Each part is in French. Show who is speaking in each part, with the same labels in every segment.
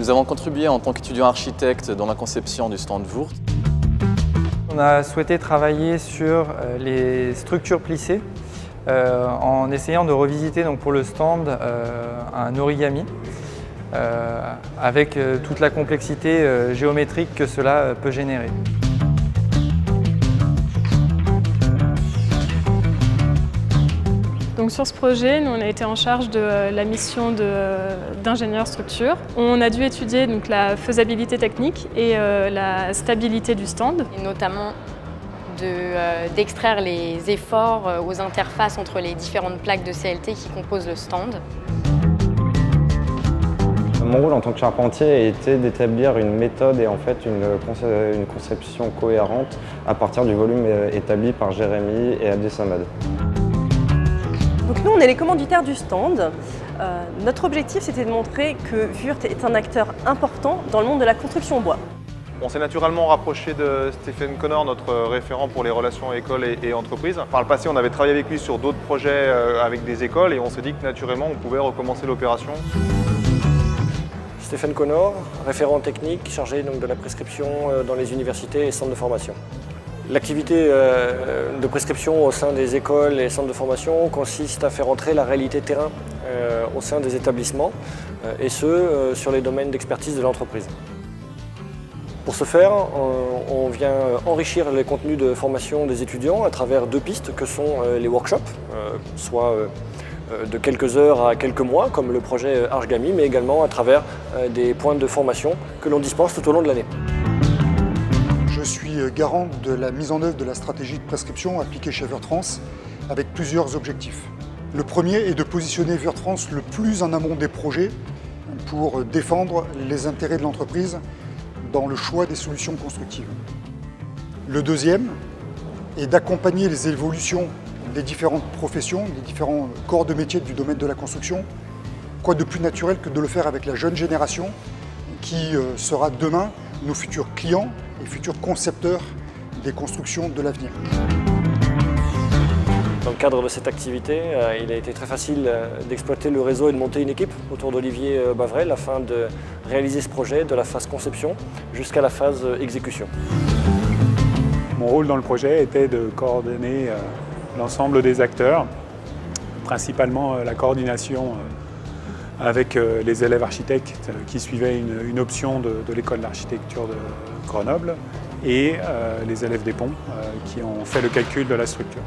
Speaker 1: Nous avons contribué en tant qu'étudiants architectes dans la conception du stand Wurth.
Speaker 2: On a souhaité travailler sur les structures plissées en essayant de revisiter donc, pour le stand un origami avec toute la complexité géométrique que cela peut générer.
Speaker 3: Donc sur ce projet, nous on a été en charge de la mission d'ingénieur structure. On a dû étudier donc, la faisabilité technique et la stabilité du stand.
Speaker 4: Et notamment d'extraire les efforts aux interfaces entre les différentes plaques de CLT qui composent le stand.
Speaker 5: Mon rôle en tant que charpentier a été d'établir une méthode et en fait une conception cohérente à partir du volume établi par Jérémy et Abdesamad.
Speaker 6: Donc nous, on est les commanditaires du stand. Notre objectif, c'était de montrer que Wurth est un acteur important dans le monde de la construction en bois.
Speaker 7: On s'est naturellement rapproché de Stephen Connor, notre référent pour les relations écoles et entreprises. Par le passé, on avait travaillé avec lui sur d'autres projets avec des écoles et on s'est dit que naturellement, on pouvait recommencer l'opération.
Speaker 8: Stephen Connor, référent technique chargé donc, de la prescription dans les universités et centres de formation. L'activité de prescription au sein des écoles et centres de formation consiste à faire entrer la réalité terrain au sein des établissements et ce, sur les domaines d'expertise de l'entreprise. Pour ce faire, on vient enrichir les contenus de formation des étudiants à travers deux pistes que sont les workshops, soit de quelques heures à quelques mois, comme le projet Archgami, mais également à travers des points de formation que l'on dispense tout au long de l'année.
Speaker 9: Je suis garant de la mise en œuvre de la stratégie de prescription appliquée chez Wurth France avec plusieurs objectifs. Le premier est de positionner Wurth France le plus en amont des projets pour défendre les intérêts de l'entreprise dans le choix des solutions constructives. Le deuxième est d'accompagner les évolutions des différentes professions, des différents corps de métier du domaine de la construction. Quoi de plus naturel que de le faire avec la jeune génération qui sera demain nos futurs clients et futurs concepteurs des constructions de l'avenir.
Speaker 8: Dans le cadre de cette activité, il a été très facile d'exploiter le réseau et de monter une équipe autour d'Olivier Bavrel afin de réaliser ce projet de la phase conception jusqu'à la phase exécution.
Speaker 10: Mon rôle dans le projet était de coordonner l'ensemble des acteurs, principalement la coordination avec les élèves architectes qui suivaient une option de l'école d'architecture de Grenoble et les élèves des ponts qui ont fait le calcul de la structure.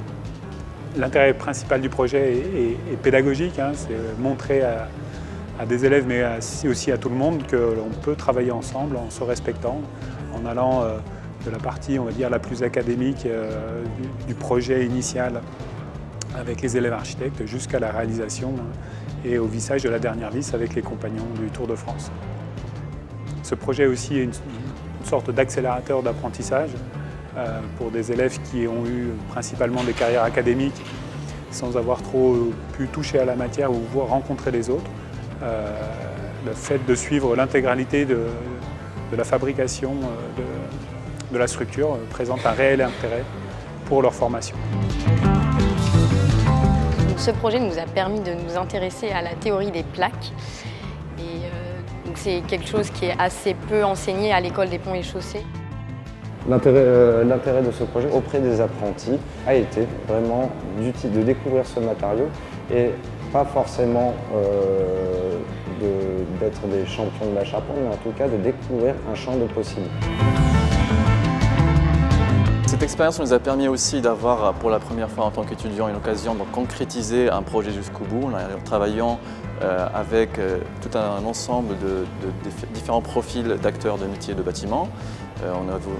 Speaker 10: L'intérêt principal du projet est pédagogique, hein, c'est montrer à des élèves mais aussi à tout le monde que l'on peut travailler ensemble en se respectant, en allant de la partie on va dire la plus académique du projet initial avec les élèves architectes jusqu'à la réalisation et au vissage de la dernière vis avec les compagnons du Tour de France. Ce projet est aussi une sorte d'accélérateur d'apprentissage pour des élèves qui ont eu principalement des carrières académiques sans avoir trop pu toucher à la matière ou voir rencontrer les autres. Le fait de suivre l'intégralité de la fabrication de la structure présente un réel intérêt pour leur formation.
Speaker 4: Ce projet nous a permis de nous intéresser à la théorie des plaques. C'est quelque chose qui est assez peu enseigné à l'école des ponts et chaussées.
Speaker 5: L'intérêt de ce projet auprès des apprentis a été vraiment de découvrir ce matériau et pas forcément d'être des champions de la charpente, mais en tout cas de découvrir un champ de possibles.
Speaker 1: Cette expérience nous a permis aussi d'avoir, pour la première fois en tant qu'étudiant, une occasion de concrétiser un projet jusqu'au bout, en travaillant avec tout un ensemble de différents profils d'acteurs de métiers de bâtiment.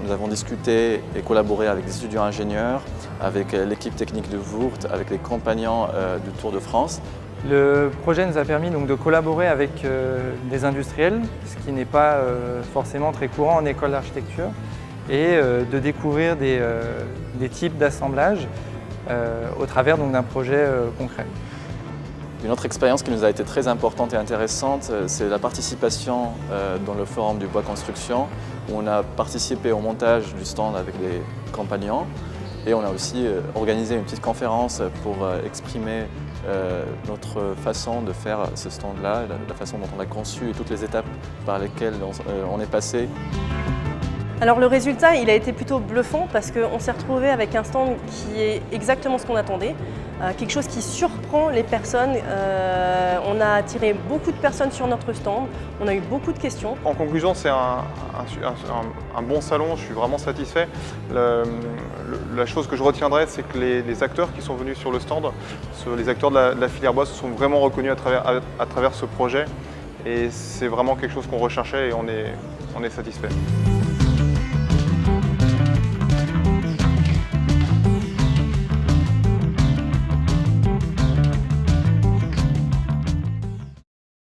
Speaker 1: Nous avons discuté et collaboré avec des étudiants ingénieurs, avec l'équipe technique de Wurth, avec les compagnons du Tour de France.
Speaker 2: Le projet nous a permis donc de collaborer avec des industriels, ce qui n'est pas forcément très courant en école d'architecture, et de découvrir des types d'assemblage au travers d'un projet concret.
Speaker 1: Une autre expérience qui nous a été très importante et intéressante, c'est la participation dans le forum du bois construction, où on a participé au montage du stand avec les compagnons et on a aussi organisé une petite conférence pour exprimer notre façon de faire ce stand-là, la façon dont on a conçu et toutes les étapes par lesquelles on est passé.
Speaker 6: Alors le résultat, il a été plutôt bluffant parce qu'on s'est retrouvé avec un stand qui est exactement ce qu'on attendait, quelque chose qui surprend les personnes. On a attiré beaucoup de personnes sur notre stand, on a eu beaucoup de questions.
Speaker 7: En conclusion, c'est un bon salon, je suis vraiment satisfait. La chose que je retiendrai, c'est que les acteurs qui sont venus sur le stand, les acteurs de la filière bois, se sont vraiment reconnus à travers ce projet. Et c'est vraiment quelque chose qu'on recherchait et on est satisfait.